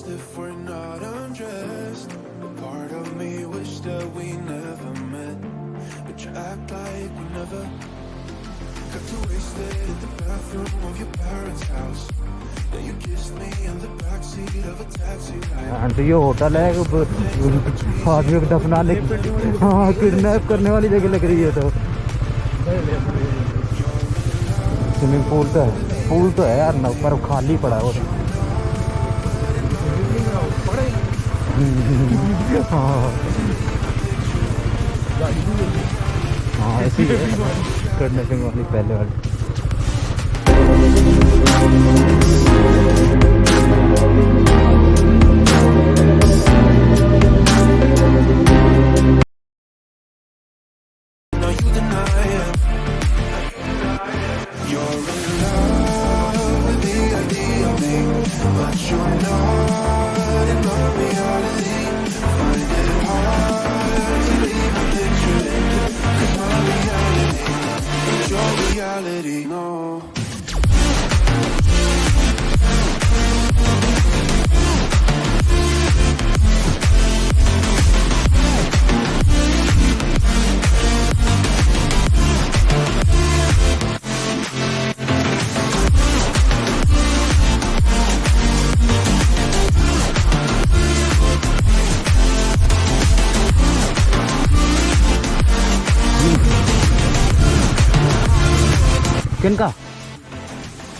lost if we're not undressed. A part of me wish that we never met, but you act like we never. Got too wasted in the bathroom of your parents' house. Then you kissed me in the backseat of a taxi ride. Aunty ये hotel है आदमी को दफनाने हाँ kidnap करने वाली जगह लग रही है। तो स्विमिंग पूल तो है यार ना, पर खाली पड़ा है वो। हाँ ऐसी है किडनैपिंग वाली पहले वाली। किनका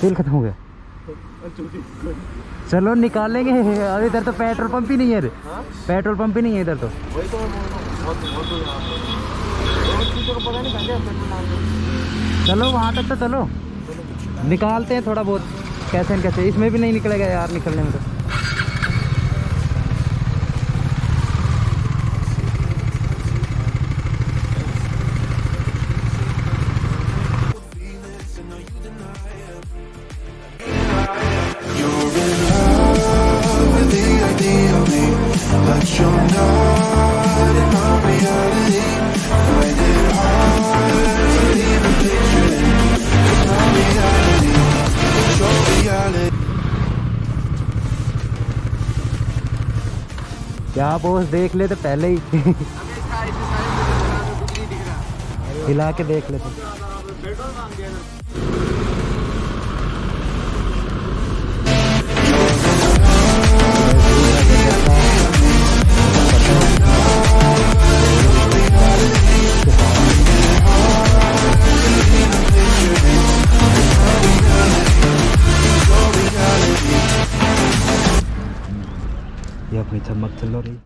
तेल खत्म हो गया? चलो निकालेंगे। अरे इधर तो पेट्रोल पंप ही नहीं है। पेट्रोल पंप ही नहीं है इधर तो। चलो वहाँ तक तो चलो निकालते हैं थोड़ा बहुत कैसे न कैसे। इसमें भी नहीं निकलेगा यार निकलने में तो। क्या बॉस देख ले तो पहले ही हिला के देख लेते। ये अपनी चमक चल रही।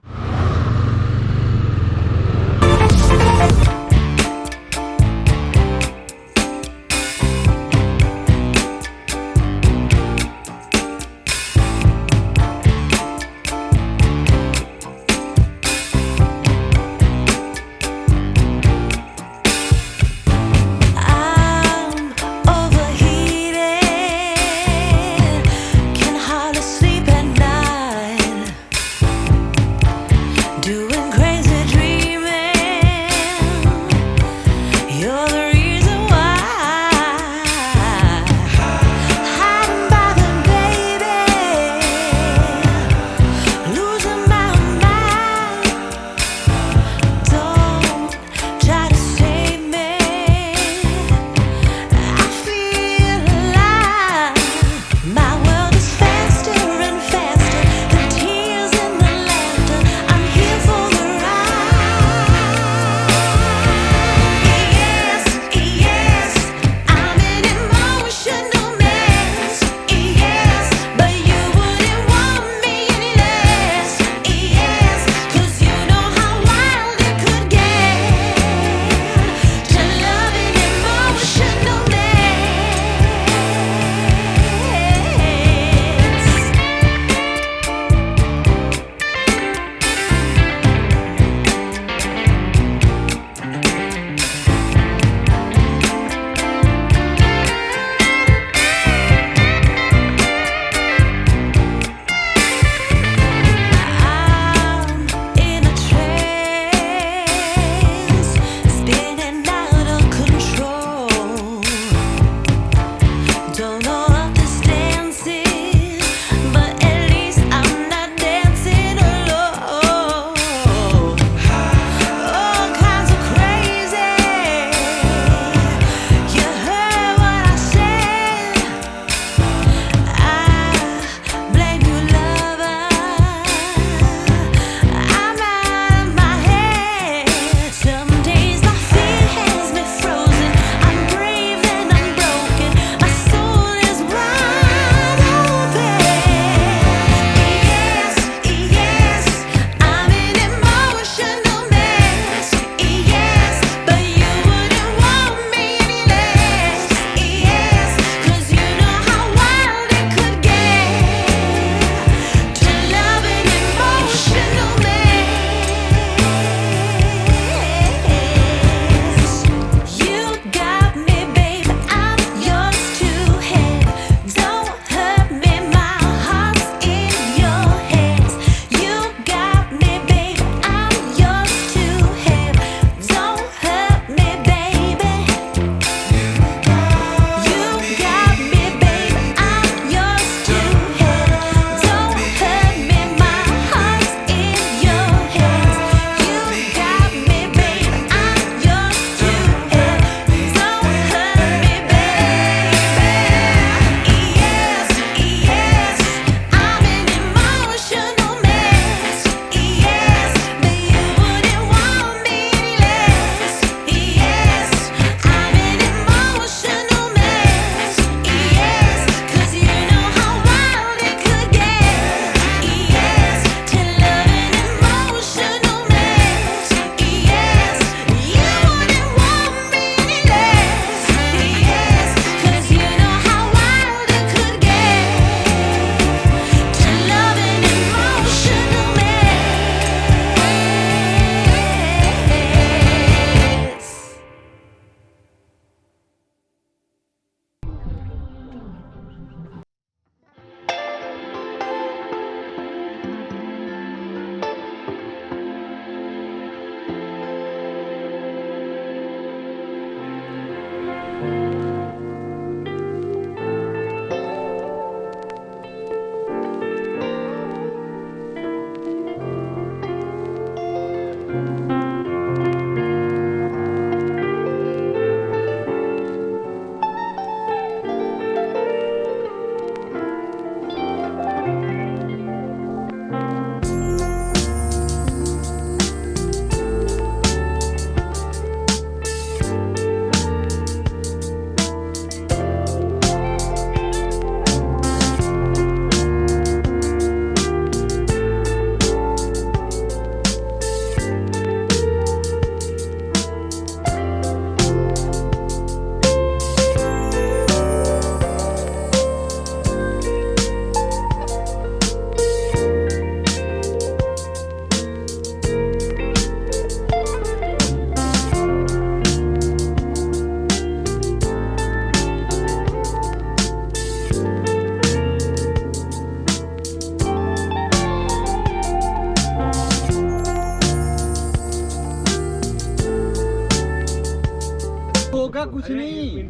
होगा कुछ नहीं,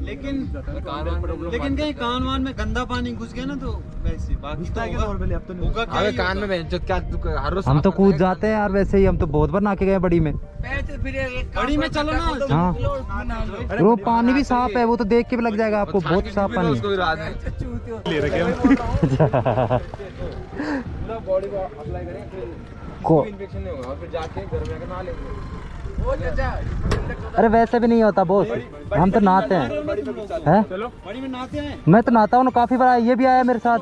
लेकिन कहीं कान वान में गंदा पानी घुस गया ना तो वैसे बाकी तो होगा क्या ही कान में जो क्या हर रोज हम तो कूद जाते हैं यार, वैसे ही हम तो बहुत बार नहा के गए बड़ी में। बड़ी में चलो ना। हाँ वो पानी भी साफ है, वो तो देख के भी लग जाएगा आपको, बहुत साफ पानी ले रखे बॉडी को अप्लाई करें फिर इन्फेक्शन नहीं होगा, फिर जाके घर में आकर नहा लेंगे। अरे वैसे भी नहीं होता बोस, हम तो नहाते हैं। चलो बड़ी में नहाते हैं। मैं तो नहाता हूँ काफी बार, ये भी आया मेरे साथ,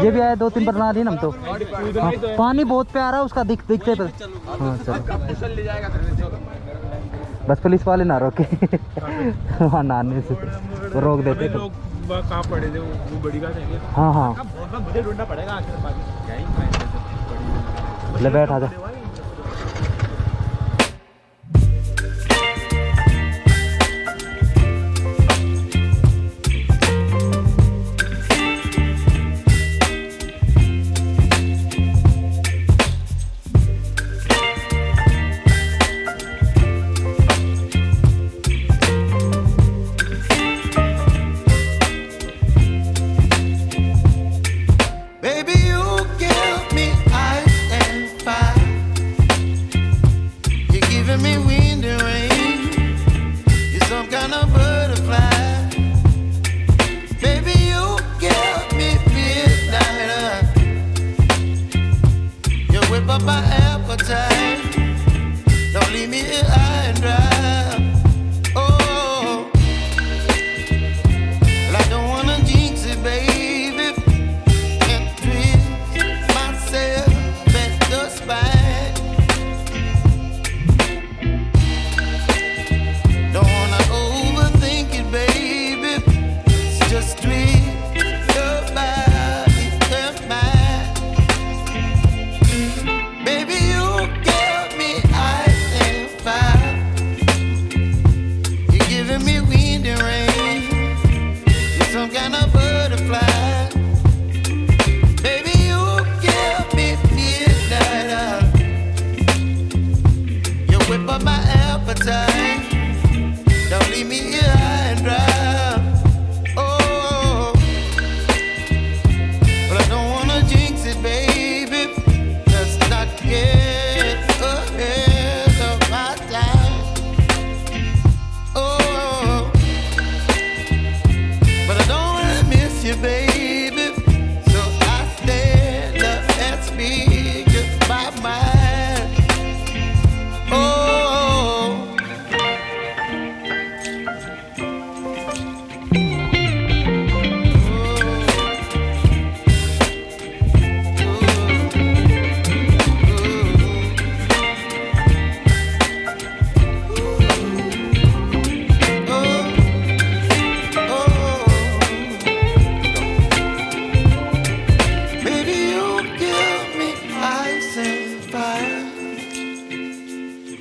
ये भी आया 2-3 बार नहा ली हम तो। हाँ, पानी बहुत प्यारा है उसका, दिखते पर। हाँ चलो ले जाएगा बस पुलिस वाले ना रोके वहाँ नहाने से वो रोक देते तो। कहाँ पड़े थे वो बड़ी का चाहिए। हाँ हाँ मुझे ढूंढना पड़ेगा आखिर ले बैठ आजा।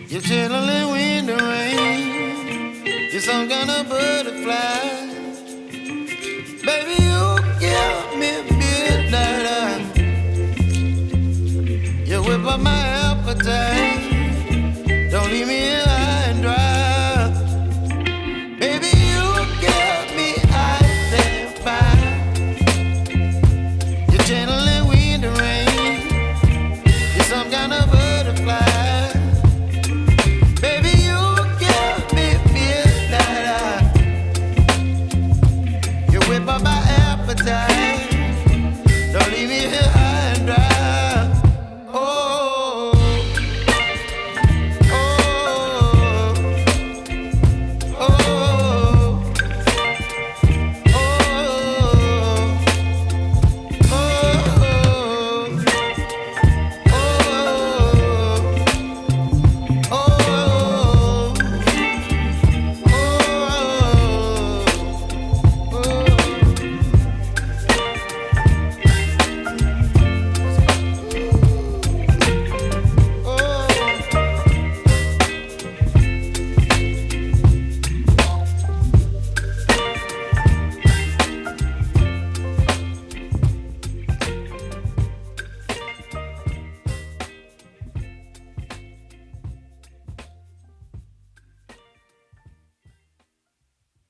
You're chilling in the rain. You're some kind of butterfly.